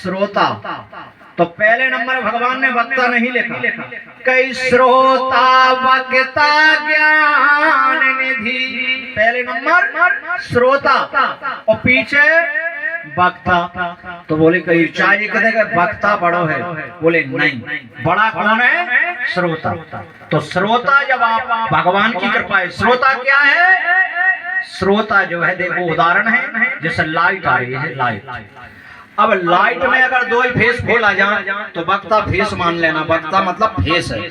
श्रोता। तो पहले नंबर भगवान ने वक्ता नहीं लिखा, कई श्रोता वक्ता ज्ञान निधि, पहले नंबर श्रोता और पीछे वक्ता। तो बोले कई चाहिए कहते वक्ता बड़ो है, बोले नहीं, बड़ा कौन है? श्रोता। तो श्रोता जब आप भगवान की कृपा है, श्रोता क्या है? श्रोता जो है देखो उदाहरण है, जैसे लाइट आ रही है, लाइट। अब लाइट में अगर दो ही फेस खोला जाए तो वक्ता फेस मान लेना, वक्ता मतलब फेस है,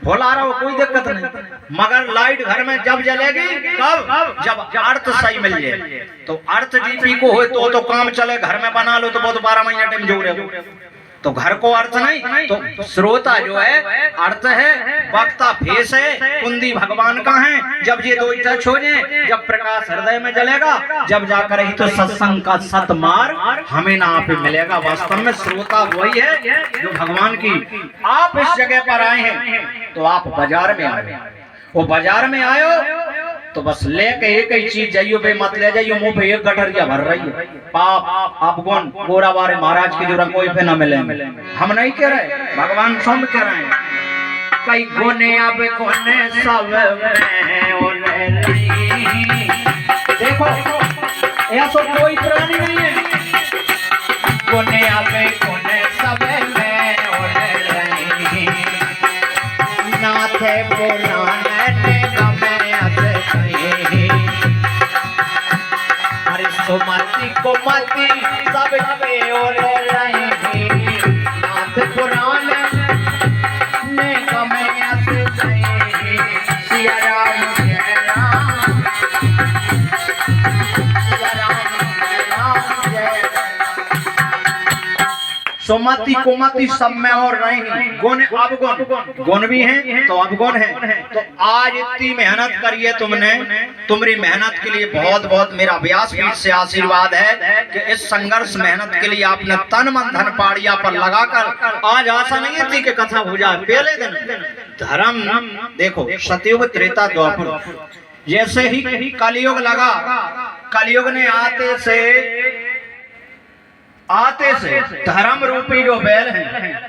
खोला रहा हो कोई दिक्कत नहीं। मगर लाइट घर में जब जलेगी कब? जब अर्थ सही मिल जाए। तो अर्थ जीपी को हो तो काम चले, घर में बना लो तो बहुत 12 महीने टाइम जोड़े, तो घर को अर्थ नहीं। तो श्रोता जो है अर्थ है, वक्ता फेस है, कुंदी भगवान का है। जब ये दो टच हो जाए, जब प्रकाश हृदय में जलेगा, जब जाकर ही तो सत्संग का सतमार हमें ना पे मिलेगा। वास्तव में श्रोता वही है जो भगवान की। आप इस जगह पर आए हैं तो आप बाजार में आए, वो बाजार में आयो तो बस लेके एक ही चीज जाइयो, बे मत ले जाइयो मुंह पे एक गठरिया भर रही है। पाप आप कौन गोरा बारे महाराज की जो कोई पे ना मिले, हम नहीं कह रहे, भगवान स्वयं कह रहे हैं। कई कोने अब कोने सब में देखो ऐसा कोई प्राणी नहीं है, कोने अब कोने सब में नाथे पुराण सुमति कुमति सब पे और रहेंगे, नाथ पुराण में कमयत सही, सिया राम जय राम, सिया राम जय। सुमति कुमति सब में और रहेंगे, गुण अवगुण, गुण भी हैं तो अवगुण है। तो आज इतनी मेहनत करिए तुमने, तुम्हारी मेहनत के लिए बहुत बहुत मेरा व्यासपीठ से आशीर्वाद है कि इस संघर्ष मेहनत के लिए आपने तन मन धन पाड़िया पर लगाकर आज आशा नहीं थी कि कथा हो जाए। पहले दिन धर्म देखो, सतयुग त्रेता द्वापर, जैसे ही कलयुग लगा, कलयुग ने आते से धर्म रूपी जो बैल हैं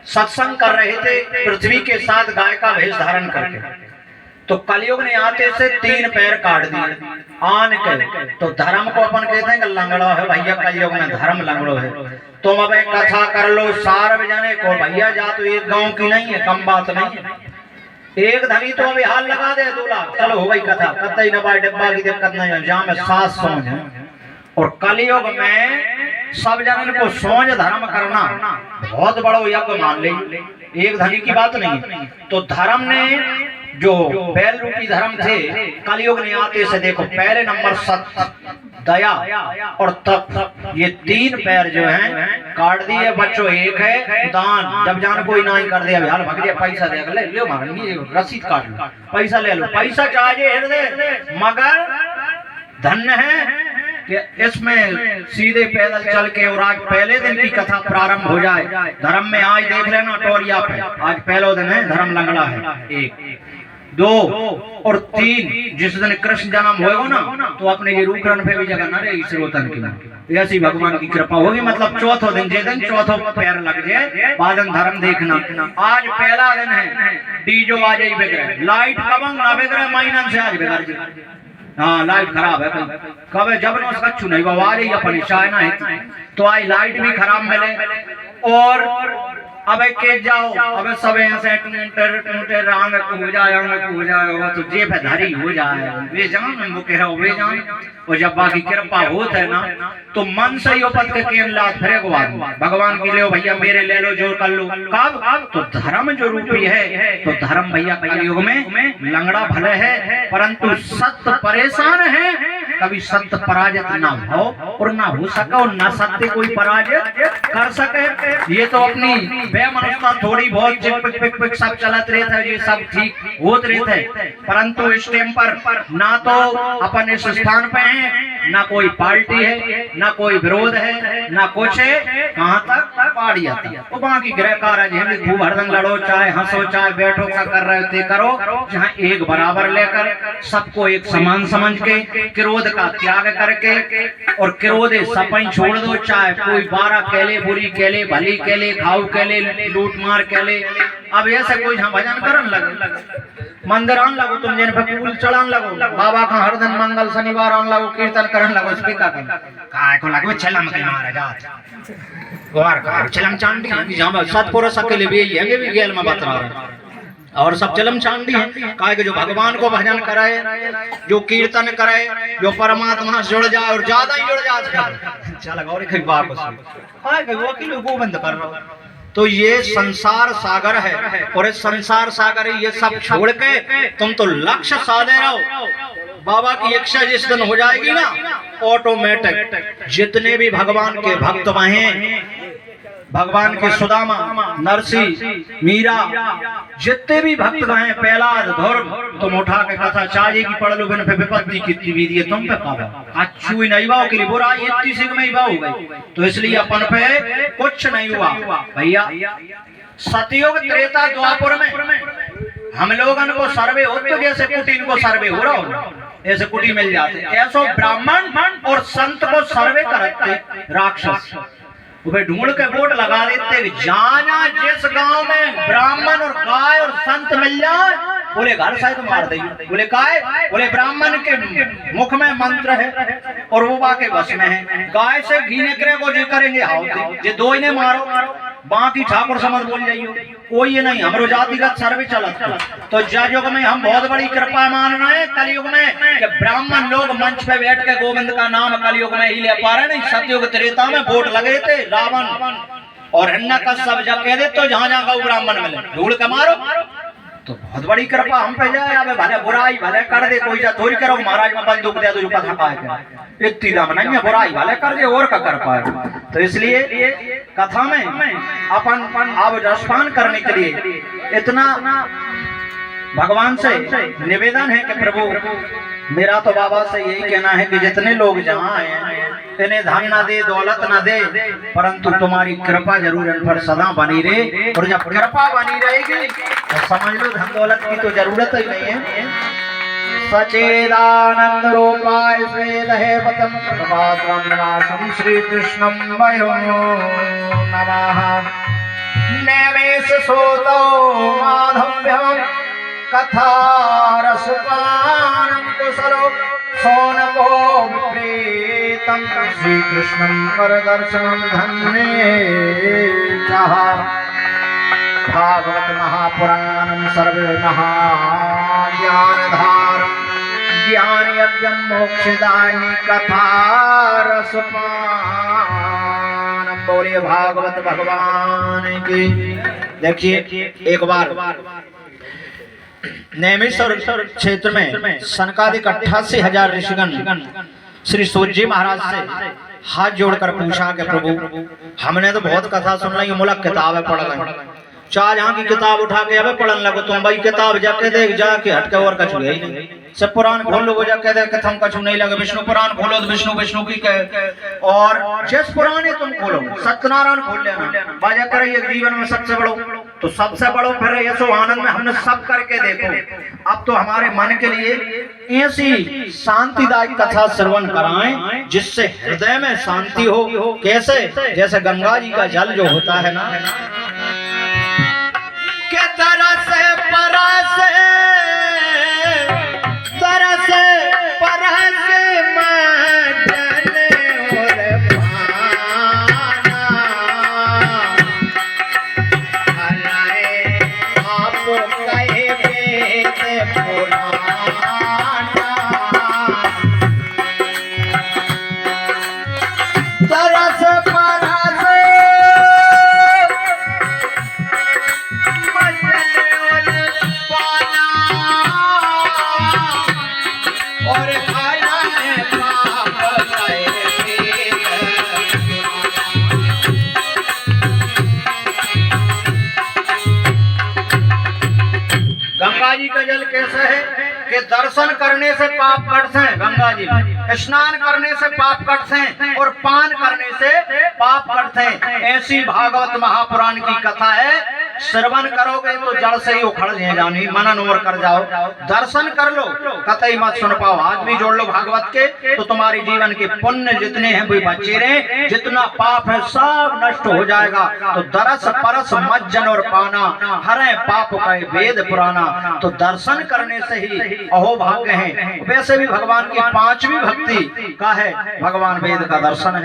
सत्संग कर रहे थे पृथ्वी के साथ गाय का भेष धारण करके। तो कलयुग ने आते से 3 पैर काट दिए आन के। तो धर्म को अपन कहते हैं कि लंगड़ो है भैया, कलयुग में धर्म लंगड़ो है। तुम अब एक कथा कर लो सार्वजनिक को भैया, जा तो एक गांव की नहीं है, कम बात नहीं है। एक धनी तो अभी हाल लगा दे 2 लाख, चलो हो गई कथा, कतई न बाई डिब्बा की दिक्कत नहीं है, जहाँ में 7 सोच है। और कलयुग में सब जनन को सोच धर्म करना बहुत बड़ा यज्ञ मान ले, एक धनी की बात नहीं। तो धर्म ने जो बैल रूपी धर्म थे कलयुग ने आते से देखो, पहले नंबर सत्य, दया और तप, ये 3 पैर जो हैं काट दिए। बच्चों एक है दान, जब जान कोई ना ही कर दे, हाल भग दिया, पैसा दे ले लो, रसीद काट लो, पैसा ले लो, पैसा चाहिए हृदय, मगर धन्य है कि इसमें सीधे पैदल चल के। और आज पहले दिन की कथा प्रारंभ हो जाए धर्म में। आज देख लेना टोरिया पे, आज पहला दिन है, धर्म लंगड़ा है। 1 2 और 3 जिस दिन कृष्ण जन्म होगा ना, तो अपने ये रूखरन पे भी जगह ना रहे श्रोतन की, ऐसी भगवान की कृपा होगी। मतलब चौथा दिन, जिस दिन चौथा पैर लग जाए बादन धर्म देखना। आज पहला दिन है, डीजो आ जाए बिगड़े, लाइट कबंग ना बिगड़े, महीना से आज बिगड़ जाए। हाँ लाइट खराब है, कब है जब ना कच्छु नहीं बाबा रही अपनी चाइना है, तो आज लाइट भी खराब मिले। और अब के जाओ, अब सब ऐसे टूटे रंग हो जाए तो जेब धरी हो जाए, वे जान मुके रहो वे जान। और जब बाकी कृपा होता है ना, तो मन से ही पद के केन लात फिरे भगवान की ले भैया, मेरे ले लो जो कर लो। कब? तो धर्म जो रूपी है, तो धर्म भैया कलयुग में लंगड़ा भले है, परंतु सत्य परेशान है। कभी सत्य पराजित ना हो और ना हो सका, और ना सत्य कोई पराजित कर सके। ये तो अपनी बेमनस्ता थोड़ी बहुत पिक सब चलत रहता है, ये सब ठीक होत रहता है, परंतु इस टाइम पर ना तो अपन इस स्थान पे हैं, ना कोई पार्टी है, ना कोई विरोध है, ना कुछ है, कहाँ तक पाड़ी आती है। वो बाकी गृह कार्य है, खूब हरदम लड़ो, चाहे हंसो, चाहे बैठो, क्या कर रहे थे करो, जहाँ एक बराबर लेकर सबको एक समान समझ के क्रोध का त्याग करके और क्रोध सपई छोड़ दो, चाहे कोई 12 कहले, बुरी कहले, भली कहले, खाऊ कहले, लूट मार कहले। अब ऐसे कोई यहाँ भजन करन लगे, मंदिर आन लगो, तुम जिन पे फूल चढ़ान लगो, बाबा का हर दिन मंगल शनिवार आन लगो, कीर्तन करन लगो, स्पीकर काय को लगो छलम के मारा जात गोर का छलम चांदी जहां सतपुरुष अकेले भी यही भी गेल में बता रहा और सब चलम चांदी है। काहे कि जो भगवान को भजन कराए, जो कीर्तन कराए, जो परमात्मा से जुड़ जाए और ज्यादा ही जुड़ जाए, चल गौरी खई बाप काहे कि वो किलो गोविंद कर रहा। तो ये संसार सागर है और इस संसार सागर ये सब छोड़ के तुम तो लक्ष्य साधे रहो। बाबा की इच्छा जिस दिन हो जाएगी ना, ऑटोमेटिक जितने भी भगवान के भक्त हैं, भगवान के सुदामा, नरसी, मीरा, जितने भी भक्त हैं, प्रहलाद, धर्म, तुम उठा के कथा चाहिए की पढ़ लो, बिन पे विपत्ति कितनी भी दिए तुम पे पावा अच्छी नहीं बाओ के लिए बुराई इतनी सी में ही बाओ गई, तो इसलिए अपन पे कुछ नहीं हुआ भैया। सतयुग त्रेता द्वापर में हम लोगन को सर्वे हो, तो जैसे कुटीन को सर्वे हो रहा हो, ऐसे कुटी मिल जाते, ऐसो ब्राह्मण और संत को सर्वे करते राक्षस वे ढूंढ के वोट लगा देते। जाना जिस गांव में ब्राह्मण और गाय और संत मिल जाए, बोले घर साइड मार देंगे, बोले काय, बोले ब्राह्मण के मुख में मंत्र है और वो बाके बस में है, गाय से घी निकले को जी करेंगे हाउ जे दो ने मारो, बाकी ठाकुर समझ बोल जाइयो, कोई ये नहीं, हमरो जातिगत सर्वे चलत। तो जयुग में हम बहुत बड़ी कृपा मान रहे हैं कलयुग में कि ब्राह्मण लोग मंच पे बैठ के गोविंद का नाम कलयुग में ही ले पा रहे नहीं। सतयुग त्रेता में वोट लगे थे रावण और हिन्ना का सब जब कह दे तो जहां जहां गौ ब्राह्मण मिले ढूंढ के मारो, तो बहुत बड़ी कृपा हम पे जाए। अब भले बुराई भले कर दे, कोई जा थोड़ी करो महाराज में बंदूक दे दो कथा पाए, इतनी दम नहीं है, बुराई भले कर दे और का कर पाए। तो इसलिए कथा में अपन अब रसपान करने के लिए इतना भगवान से निवेदन है कि प्रभु मेरा तो बाबा से यही कहना है कि जितने लोग जहाँ आए इन्हें धन ना दे, दौलत ना दे, परंतु तुम्हारी कृपा जरूर इन पर सदा बनी रहे। और जब कृपा बनी रहेगी तो समझ लो धन दौलत की तो जरूरत ही नहीं है। सचेदानंद रूपाय श्वेतहेवतम प्रभातम श्री कृष्णम वयो नमः। नैवेश सोतो माधव्यम कथा रसपानम कुशलो सोनको विप्रीतम श्री कृष्णं कर दर्शनम धन्ये चाह। भागवत महापुराणं सर्वे महाज्ञानधारं ज्ञान यज्ञं मोक्षदायिनी कथा रसपानम। बोलिए भागवत भगवान की। देखिए एक बार नैमिषारण्य क्षेत्र में सनकादिक 88,000 ऋषिगण श्री सूत जी महाराज से हाथ जोड़कर पूछा कि प्रभु हमने तो बहुत कथा सुन ली, मुलक किताबें पढ़ गई, चार यहाँ की किताब उठा के अब पढ़ने लगो तुम भाई किताब जाके देख जाके हटके और कछु है ही नहीं। सब पुराण खोल लो जाके देख तुम कछु नहीं लगे, विष्णु पुराण खोलो तो विष्णु विष्णु की कहे, और जिस पुराण है तुम खोलो सत्यनारायण खोल लेना, बाजा करे जीवन में सबसे बड़ो तो सबसे बड़ो फिर यशो आनंद में हमने सब करके देखो। अब तो हमारे मन के लिए ऐसी शांतिदायक कथा श्रवण कराएं जिससे हृदय में शांति हो। कैसे? जैसे गंगा जी का जल जो होता है ना, के तरस परस तरस परस मदन और पाना हलाए आप कहे वेद पुराना। तरस परस कि दर्शन करने से पाप कटते हैं, गंगा जी में स्नान करने से पाप कटते हैं और पान करने से पाप कटते हैं। ऐसी भागवत महापुराण की कथा है, श्रवण करोगे तो जड़ से ही उखड़ जानी, मनन और कर जाओ। दर्शन कर लो, कतई मत सुन पाओ, हाथ भी जोड़ लो भागवत के, तो तुम्हारे जीवन के पुण्य जितने हैं वो बचे रहे, जितना पाप है सब नष्ट हो जाएगा। तो दरस परस मज्जन और पाना, हरे पाप का वेद पुराना। तो दर्शन करने से ही अहो भाग्य है। वैसे भी भगवान की पांचवी भक्ति का है भगवान वेद का दर्शन है,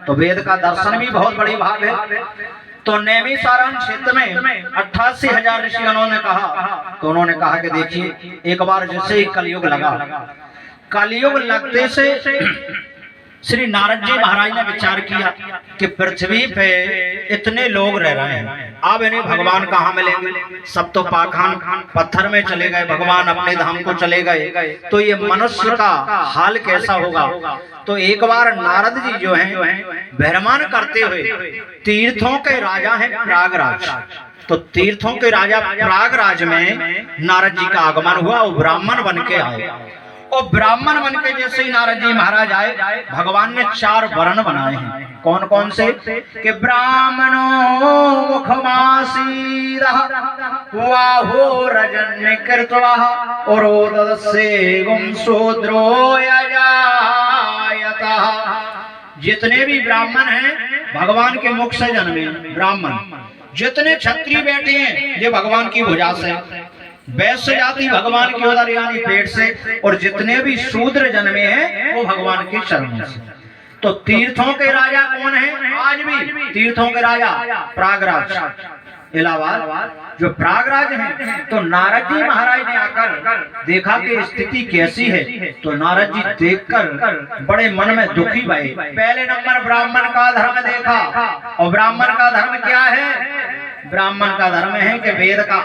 तो वेद का दर्शन भी बहुत बड़ी भाग है। तो नैमिषारण्य क्षेत्र में 88,000 ऋषिगणों ने कहा, तो उन्होंने कहा कि देखिए एक बार जैसे ही कलयुग लगा, कलयुग लगते से श्री नारद जी महाराज ने विचार किया कि पृथ्वी पे इतने लोग रह रहे हैं, अब इन्हें भगवान कहाँ मिलेंगे, सब तो पाखान पत्थर में चले गए, भगवान अपने धाम को चले गए, तो ये मनुष्य का हाल कैसा होगा। तो एक बार नारद जी जो हैं भ्रमण करते हुए, तीर्थों के राजा हैं प्रयागराज, तो तीर्थों के राजा प्रयागराज में नारद जी का आगमन हुआ, वो ब्राह्मण बन के आए। और ब्राह्मण बन के जैसे ही नारद जी महाराज आए, भगवान ने 4 वर्ण बनाए हैं। कौन कौन से? कि ब्राह्मणो मुखमासीदः वाहो रजन्य कृत्वा और शूद्रो यजायतः। जितने भी ब्राह्मण हैं भगवान के मुख से जन्मे ब्राह्मण, जितने क्षत्रिय बैठे हैं ये भगवान की भुजा से, वैश्य जाति भगवान की उदर यानी पेट से, और जितने भी शूद्र जन्मे हैं वो भगवान के चरणों से। तो तीर्थों के राजा कौन है? आज भी तीर्थों के राजा प्रयागराज, इलाहाबाद जो प्रयागराज हैं। तो नारद जी महाराज ने आकर देखा कि स्थिति कैसी है, तो नारद जी देखकर बड़े मन में दुखी भये। पहले नंबर ब्राह्मण का धर्म देखा, और ब्राह्मण का धर्म क्या है? ब्राह्मण का धर्म है कि वेद का